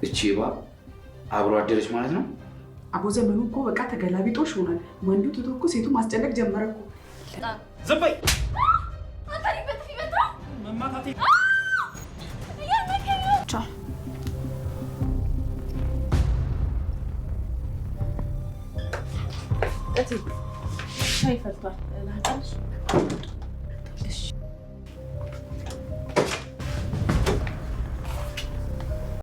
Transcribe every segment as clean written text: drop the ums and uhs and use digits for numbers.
እቺባ አብሮ አደረች ማለት ነው። አቦ ዘመኑ እኮ በቃ ተገላቢጦሽ ሆኗል። ወንዱ ትቶ እኮ ሴቱ ማስጨነቅ ጀመረ እኮ። ዝም በይ ሻይ ፈልቷል።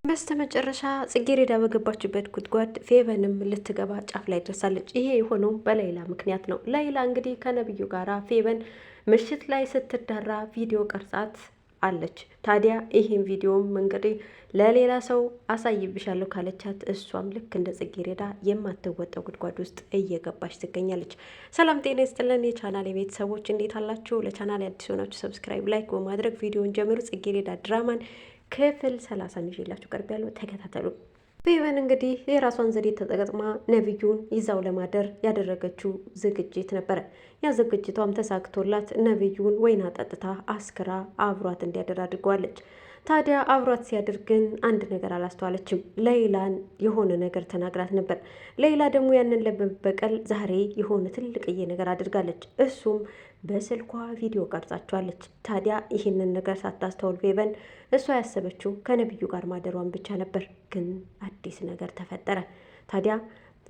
በስተመጨረሻ ጽጌረዳ በገባችበት ጉድጓድ ፌቨንም ልትገባ ጫፍ ላይ ደርሳለች። ይሄ የሆነው በሌላ ምክንያት ነው። ሌላ እንግዲህ ከነብዩ ጋራ ፌቨን ምሽት ላይ ስትዳራ ቪዲዮ ቀርጻት አለች። ታዲያ ይህን ቪዲዮም እንግዲህ ለሌላ ሰው አሳይብሻለሁ ካለቻት እሷም ልክ እንደ ጽጌረዳ የማትወጣው ጉድጓድ ውስጥ እየገባች ትገኛለች። ሰላም ጤና ይስጥልን የቻናል ቤተሰቦች እንዴት አላችሁ? ለቻናል አዲስ ሆናችሁ ሰብስክራይብ፣ ላይክ በማድረግ ቪዲዮን ጀምሩ። ጽጌረዳ ድራማን ክፍል 30 ይዤላችሁ ቀርብ ያለው ተከታተሉ። ፌቨን እንግዲህ የራሷን ዘዴ ተጠቅማ ነብዩን ይዛው ለማደር ያደረገችው ዝግጅት ነበረ። ያ ዝግጅቷም ተሳክቶላት ነብዩን ወይን አጠጥታ አስክራ አብሯት እንዲያደር አድርገዋለች። ታዲያ አብሯት ሲያድር ግን አንድ ነገር አላስተዋለችም። ሌላን የሆነ ነገር ተናግራት ነበር። ሌላ ደግሞ ያንን ለመበቀል ዛሬ የሆነ ትልቅዬ ነገር አድርጋለች። እሱም በስልኳ ቪዲዮ ቀርጻቸዋለች። ታዲያ ይህንን ነገር ሳታስተውል ፌቨን እሷ ያሰበችው ከነብዩ ጋር ማደሯን ብቻ ነበር። ግን አዲስ ነገር ተፈጠረ። ታዲያ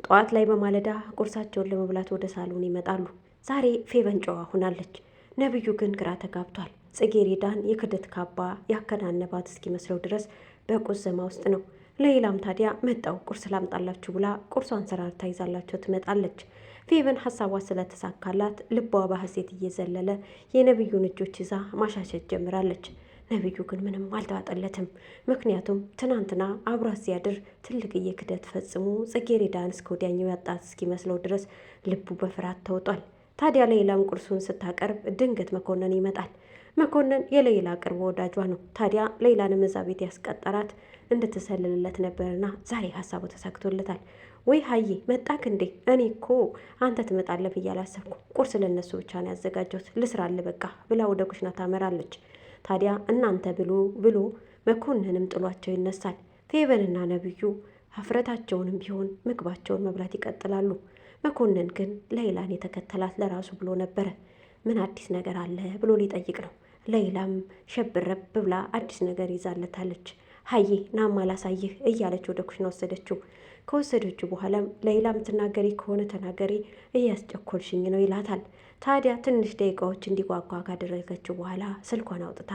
ጠዋት ላይ በማለዳ ቁርሳቸውን ለመብላት ወደ ሳሎን ይመጣሉ። ዛሬ ፌቨን ጨዋ ሆናለች። ነብዩ ግን ግራ ተጋብቷል። ጽጌረዳን የክደት ካባ ያከናነባት እስኪመስለው ድረስ በቁዘማ ውስጥ ነው። ሌላም ታዲያ መጣው ቁርስ ላምጣላችሁ ብላ ቁርሷን ሰራርታ ይዛላቸው ትመጣለች። ፌቨን ሀሳቧ ስለተሳካላት ልቧ በሐሴት እየዘለለ የነብዩን እጆች ይዛ ማሻሸት ጀምራለች። ነብዩ ግን ምንም አልተዋጠለትም። ምክንያቱም ትናንትና አብሯት ሲያድር ትልቅዬ ክደት ፈጽሞ ጽጌረዳን እስከ ወዲያኛው ያጣት እስኪመስለው ድረስ ልቡ በፍርሃት ተውጧል። ታዲያ ሌላም ቁርሱን ስታቀርብ ድንገት መኮንን ይመጣል። መኮንን የሌላ ቅርብ ወዳጇ ነው። ታዲያ ሌላንም እዛ ቤት ያስቀጠራት እንድትሰልልለት ነበርና ዛሬ ሀሳቡ ተሳክቶለታል። ወይ ሀዬ መጣክ እንዴ? እኔ እኮ አንተ ትመጣለህ ብዬ አላሰብኩም። ቁርስ ለነሱ ብቻ ነው ያዘጋጀሁት፣ ልስራልህ በቃ ብላ ወደ ኩሽና ታመራለች። ታዲያ እናንተ ብሎ መኮንንም ጥሏቸው ይነሳል። ፌቨንና ነብዩ ሀፍረታቸውንም ቢሆን ምግባቸውን መብላት ይቀጥላሉ። መኮንን ግን ሌላን የተከተላት ለራሱ ብሎ ነበረ። ምን አዲስ ነገር አለ ብሎ ሊጠይቅ ነው። ሌላም ሸብረብ ብላ አዲስ ነገር ይዛለታለች። ሀዬ ናማ ላሳይህ እያለች ወደ ኩሽና ወሰደችው። ከወሰደችው በኋላም ሌላ ምትናገሪ ከሆነ ተናገሪ፣ እያስጨኮልሽኝ ነው ይላታል። ታዲያ ትንሽ ደቂቃዎች እንዲጓጓ ካደረገችው በኋላ ስልኳን አውጥታ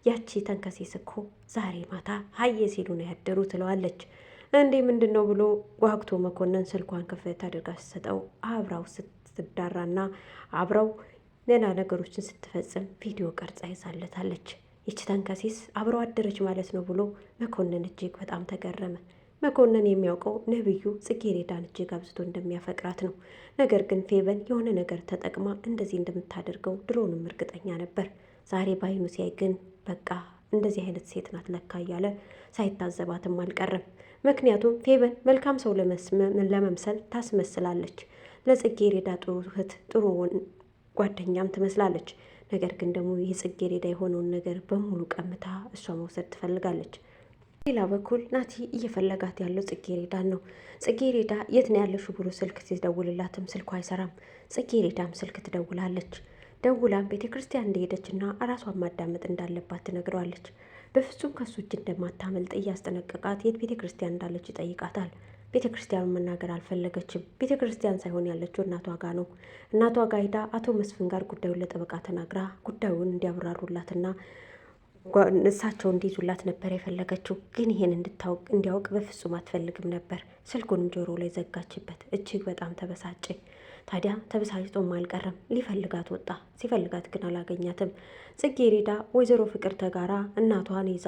ያቺ ተንከሴስ እኮ ዛሬ ማታ ሀዬ ሲሉ ነው ያደሩ ትለዋለች። እንዴ ምንድን ነው ብሎ ጓግቶ መኮንን ስልኳን ከፈት አድርጋ ስትሰጠው አብራው ስትዳራና አብረው ሌላ ነገሮችን ስትፈጽም ቪዲዮ ቀርጻ ይዛለታለች። ይቺ ተንከሴስ አብረው አደረች ማለት ነው ብሎ መኮንን እጅግ በጣም ተገረመ። መኮንን የሚያውቀው ነብዩ ጽጌረዳን እጅግ አብዝቶ እንደሚያፈቅራት ነው። ነገር ግን ፌቨን የሆነ ነገር ተጠቅማ እንደዚህ እንደምታደርገው ድሮንም እርግጠኛ ነበር። ዛሬ በአይኑ ሲያይ ግን በቃ እንደዚህ አይነት ሴት ናት ለካ እያለ ሳይታዘባትም አልቀረም። ምክንያቱም ፌቨን መልካም ሰው ለመምሰል ታስመስላለች። ለጽጌረዳ ጥሩ እህት፣ ጥሩ ጓደኛም ትመስላለች። ነገር ግን ደግሞ ይህ ጽጌረዳ የሆነውን ነገር በሙሉ ቀምታ እሷ መውሰድ ትፈልጋለች። ሌላ በኩል ናቲ እየፈለጋት ያለው ጽጌረዳን ነው። ጽጌረዳ የት ነው ያለሽው ብሎ ስልክ ሲደውልላትም ስልኳ አይሰራም። ጽጌረዳም ስልክ ትደውላለች። ደውላም ቤተ ክርስቲያን እንደሄደችና ራሷን ማዳመጥ እንዳለባት ትነግረዋለች። በፍጹም ከሱ እጅ እንደማታመልጥ እያስጠነቀቃት የት ቤተ ክርስቲያን እንዳለች ይጠይቃታል። ቤተ ክርስቲያኑን መናገር አልፈለገችም። ቤተ ክርስቲያን ሳይሆን ያለችው እናቷ ጋር ነው። እናቷ ጋር ሄዳ አቶ መስፍን ጋር ጉዳዩን ለጠበቃ ተናግራ ጉዳዩን እንዲያብራሩላትና እሳቸው እንዲይዙላት ነበር የፈለገችው። ግን ይሄን እንዲያውቅ በፍጹም አትፈልግም ነበር። ስልኩንም ጆሮ ላይ ዘጋችበት። እጅግ በጣም ተበሳጨ። ታዲያ ተበሳጭቶም አልቀረም፣ ሊፈልጋት ወጣ። ሲፈልጋት ግን አላገኛትም። ጽጌረዳ ወይዘሮ ፍቅርተ ጋራ እናቷን ይዛ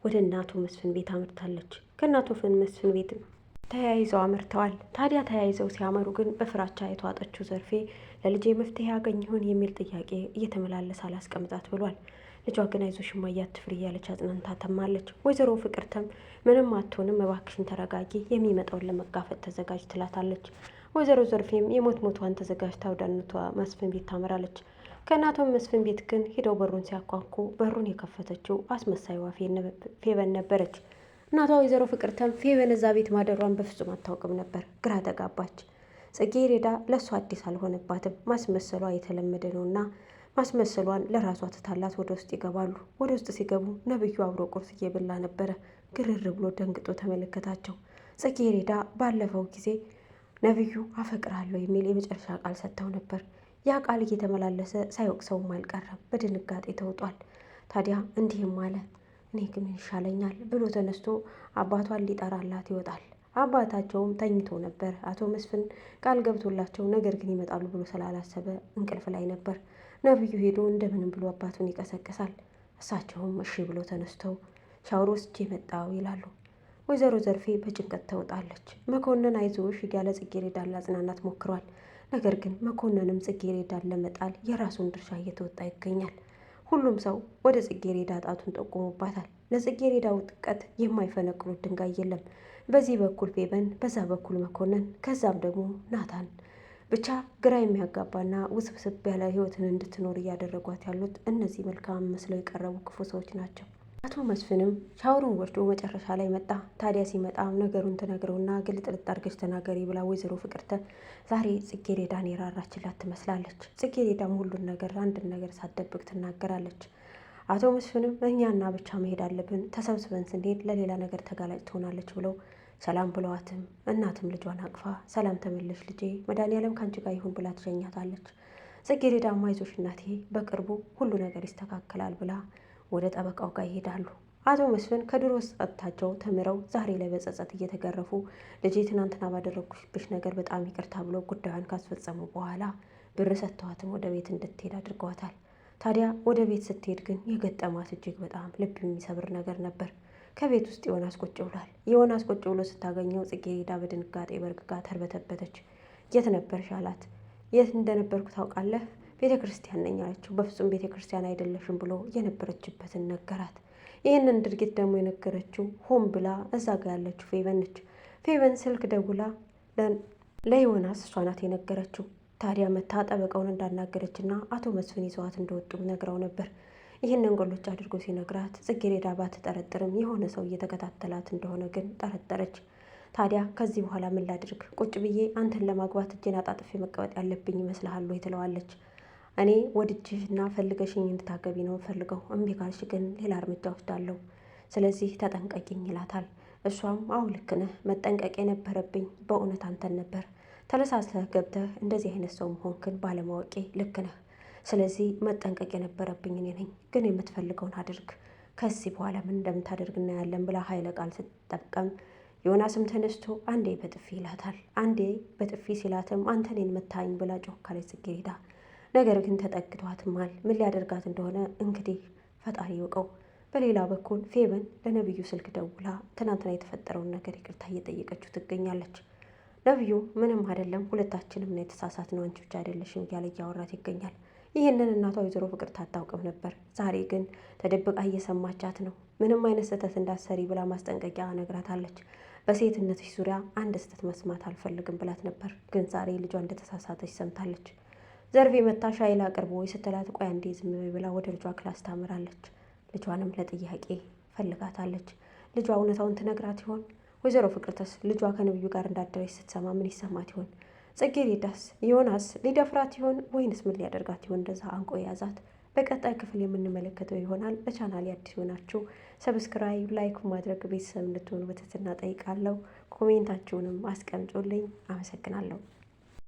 ወደ እናቶ መስፍን ቤት አምርታለች። ከእናቶ መስፍን ቤት ተያይዘው አመርተዋል። ታዲያ ተያይዘው ሲያመሩ ግን በፍራቻ የተዋጠችው ዘርፌ ለልጄ መፍትሄ ያገኝ ይሆን የሚል ጥያቄ እየተመላለሰ አላስቀምጣት ብሏል። ልጇ ግን አይዞሽ እማዬ አትፍሪ እያለች አጽናንታ ተማለች። ወይዘሮ ፍቅርተም ምንም አትሆንም እባክሽን ተረጋጊ፣ የሚመጣውን ለመጋፈጥ ተዘጋጅ ትላታለች። ወይዘሮ ዘርፌም የሞት ሞቷን ተዘጋጅታ ወደ እናቷ መስፍን ቤት ታመራለች። ከእናቷ መስፍን ቤት ግን ሂደው በሩን ሲያኳኩ በሩን የከፈተችው አስመሳይዋ ፌቨን ነበረች። እናቷ ወይዘሮ ፍቅርተም ፌቨን እዛ ቤት ማደሯን በፍጹም አታውቅም ነበር። ግራ ተጋባች። ጽጌረዳ ለእሷ አዲስ አልሆነባትም። ማስመሰሏ የተለመደ ነውና ማስመሰሏን ለራሷ ትታላት ወደ ውስጥ ይገባሉ። ወደ ውስጥ ሲገቡ ነብዩ አብሮ ቁርስ እየበላ ነበረ። ግርር ብሎ ደንግጦ ተመለከታቸው። ጽጌረዳ ባለፈው ጊዜ ነብዩ አፈቅራለሁ የሚል የመጨረሻ ቃል ሰጥተው ነበር። ያ ቃል እየተመላለሰ ሳይወቅሰውም አልቀረም። በድንጋጤ ተውጧል። ታዲያ እንዲህም አለ፣ እኔ ግን ይሻለኛል ብሎ ተነስቶ አባቷን ሊጠራላት ይወጣል። አባታቸውም ተኝቶ ነበር። አቶ መስፍን ቃል ገብቶላቸው ነገር ግን ይመጣሉ ብሎ ስላላሰበ እንቅልፍ ላይ ነበር። ነብዩ ሄዶ እንደምንም ብሎ አባቱን ይቀሰቅሳል። እሳቸውም እሺ ብሎ ተነስተው ሻወር ወስጄ መጣሁ ይላሉ። ወይዘሮ ዘርፌ በጭንቀት ተውጣለች። መኮንን አይዞሽ እያለ ጽጌረዳን ላጽናናት ሞክሯል። ነገር ግን መኮንንም ጽጌረዳን ለመጣል የራሱን ድርሻ እየተወጣ ይገኛል። ሁሉም ሰው ወደ ጽጌረዳ ጣቱን ጠቁሞባታል። ለጽጌረዳ ውጥቀት የማይፈነቅሉት ድንጋይ የለም። በዚህ በኩል ፌበን፣ በዛ በኩል መኮንን፣ ከዛም ደግሞ ናታን። ብቻ ግራ የሚያጋባና ውስብስብ ያለ ህይወትን እንድትኖር እያደረጓት ያሉት እነዚህ መልካም መስለው የቀረቡ ክፉ ሰዎች ናቸው። አቶ መስፍንም ሻወሩን ወስዶ መጨረሻ ላይ መጣ። ታዲያ ሲመጣ ነገሩን ትነግረውና ግልጥልጥ አድርገሽ ተናገሪ ብላ ወይዘሮ ፍቅርተ ዛሬ ጽጌረዳን የራራችላት ትመስላለች። ጽጌረዳም ሁሉን ነገር አንድን ነገር ሳትደብቅ ትናገራለች። አቶ መስፍንም እኛና ብቻ መሄድ አለብን፣ ተሰብስበን ስንሄድ ለሌላ ነገር ተጋላጭ ትሆናለች ብለው ሰላም ብለዋትም እናትም ልጇን አቅፋ ሰላም ተመለሽ ልጄ፣ መድኃኒዓለም ከአንቺ ጋር ይሁን ብላ ትሸኛታለች። ጽጌረዳም አይዞሽ እናቴ፣ በቅርቡ ሁሉ ነገር ይስተካከላል ብላ ወደ ጠበቃው ጋር ይሄዳሉ። አቶ መስፍን ከድሮ ጸጥታቸው ተምረው ዛሬ ላይ በጸጸት እየተገረፉ ልጄ ትናንትና ባደረጉብሽ ነገር በጣም ይቅርታ ብሎ ጉዳዩን ካስፈጸሙ በኋላ ብር ሰጥተዋትም ወደ ቤት እንድትሄድ አድርገዋታል። ታዲያ ወደ ቤት ስትሄድ ግን የገጠማት እጅግ በጣም ልብ የሚሰብር ነገር ነበር። ከቤት ውስጥ ዮናስ ቁጭ ብሏል። ዮናስ ቁጭ ብሎ ስታገኘው ጽጌረዳ በድንጋጤ በርግጋ ተርበተበተች። የት ነበርሽ አላት። የት እንደነበርኩ ታውቃለህ? ቤተ ክርስቲያን ነኝ አለችው። በፍጹም ቤተ ክርስቲያን አይደለሽም ብሎ የነበረችበትን ነገራት። ይህንን ድርጊት ደግሞ የነገረችው ሆን ብላ እዛ ጋ ያለችው ፌቨን ነች። ፌቨን ስልክ ደውላ ለዮናስ እሷ ናት የነገረችው። ታዲያ መታ ጠበቃውን እንዳናገረችና አቶ መስፍን ይዘዋት እንደወጡ ነግረው ነበር። ይህንን ጎሎች አድርጎ ሲነግራት ጽጌረዳ ባትጠረጥርም የሆነ ሰው እየተከታተላት እንደሆነ ግን ጠረጠረች። ታዲያ ከዚህ በኋላ ምን ላድርግ? ቁጭ ብዬ አንተን ለማግባት እጄን አጣጥፌ መቀመጥ ያለብኝ ይመስልሃል ወይ ትለዋለች። እኔ ወድጅሽና ፈልገሽኝ እንድታገቢ ነው ፈልገው፣ እምቢ ካልሽ ግን ሌላ እርምጃ ወስዳለሁ፣ ስለዚህ ተጠንቀቂኝ ይላታል። እሷም አዎ ልክ ነህ፣ መጠንቀቅ የነበረብኝ በእውነት አንተን ነበር። ተለሳስለህ ገብተህ እንደዚህ አይነት ሰው መሆንክን ባለማወቄ ልክ ነህ። ስለዚህ መጠንቀቅ የነበረብኝ እኔ ነኝ። ግን የምትፈልገውን አድርግ፣ ከዚህ በኋላ ምን እንደምታደርግ እናያለን ብላ ኃይለ ቃል ስትጠቀም ዮናስም ተነስቶ አንዴ በጥፊ ይላታል። አንዴ በጥፊ ሲላትም አንተ እኔን መታኝ ብላ ጮካለች ጽጌረዳ። ነገር ግን ተጠግቷትማል። ምን ሊያደርጋት እንደሆነ እንግዲህ ፈጣሪ ይወቀው። በሌላ በኩል ፌቨን ለነብዩ ስልክ ደውላ ትናንትና የተፈጠረውን ነገር ይቅርታ እየጠየቀችው ትገኛለች። ነብዩ ምንም አይደለም፣ ሁለታችንም ነው የተሳሳት ነው፣ አንቺ ብቻ አይደለሽም እያለ እያወራት ይገኛል። ይህንን እናቷ ወይዘሮ ፍቅርተ አታውቅም ነበር። ዛሬ ግን ተደብቃ እየሰማቻት ነው። ምንም አይነት ስህተት እንዳሰሪ ብላ ማስጠንቀቂያ ነግራታለች። በሴትነትሽ ዙሪያ አንድ ስህተት መስማት አልፈልግም ብላት ነበር። ግን ዛሬ ልጇ እንደተሳሳተች ሰምታለች። ዘርፌ መታ ሻይ ላቅርቦ ስትላት ቆይ አንዴ ዝም በይ ብላ ወደ ልጇ ክላስ ታምራለች። ልጇንም ለጥያቄ ፈልጋታለች። ልጇ እውነታውን ትነግራት ይሆን? ወይዘሮ ፍቅርተስ ልጇ ከነብዩ ጋር እንዳደረች ስትሰማ ምን ይሰማት ይሆን? ጽጌረዳስ ዮናስ ሊደፍራት ይሆን ወይንስ ምን ሊያደርጋት ይሆን እንደዛ አንቆ የያዛት? በቀጣይ ክፍል የምንመለከተው ይሆናል። ለቻናሌ አዲስ ሆናችሁ ሰብስክራይብ፣ ላይክ ማድረግ ቤተሰብ እንድትሆኑ በትህትና ጠይቃለሁ። ኮሜንታችሁንም አስቀምጡልኝ። አመሰግናለሁ።